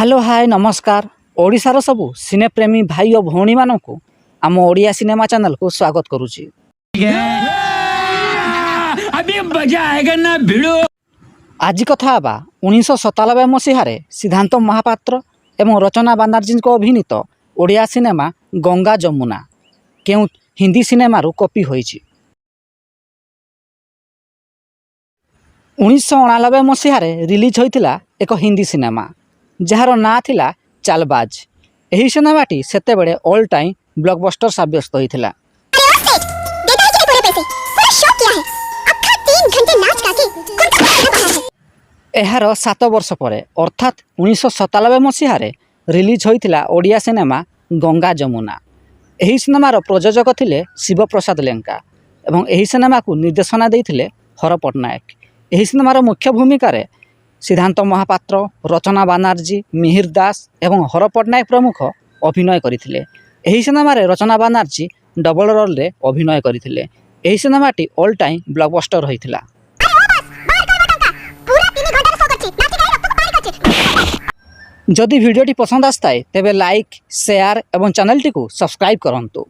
Hello hi नमस्कार ओडिशार सबु सिनेप्रेमी भाई और भौणी मानू आम ओडिया सिनेमा चैनल को स्वागत करुच्ची। अभी मजा आएगा ना भिड़ो। आज कथा बा 1997 मसीह सिद्धांत महापात्र एवं रचना बानार्जी अभिनीत ओडिया सिनेमा गंगा जमुना केउ हिंदी सिनेमा कॉपी होईची। 1999 मसीह रिलीज होइतिला एक हिंदी सिनेमा जार ना थिला चालबाज। एही सिनेमाटी सेते बेले ऑल टाइम ब्लॉकबस्टर साब्यस्त होइतिला। एहार 7 वर्ष परे अर्थात 1997 मसीह रिलीज होइतिला ओडिया सिनेमा गंगा जमुना। एही सिनेमार प्रयोजक थिले शिव प्रसाद लेंका एवं एही सिनेमा को निर्देशना देइथिले हर पट्टनायक। एही सिनेमार मुख्य भूमिका सिद्धांत महापात्र, रचना बानार्जी, मिहिर दास एवं हर पट्टनायक प्रमुख अभिनय करथिले। एही सिनेमारे रचना बानार्जी डबल रोल रे अभिनय करथिले। एही सिनेमाटी ऑल टाइम ब्लॉकबस्टर होइतिला। जदि वीडियोटी पसंद आस्ताए तेबे लाइक, शेयर एवं चैनल टी को सब्सक्राइब करंतु।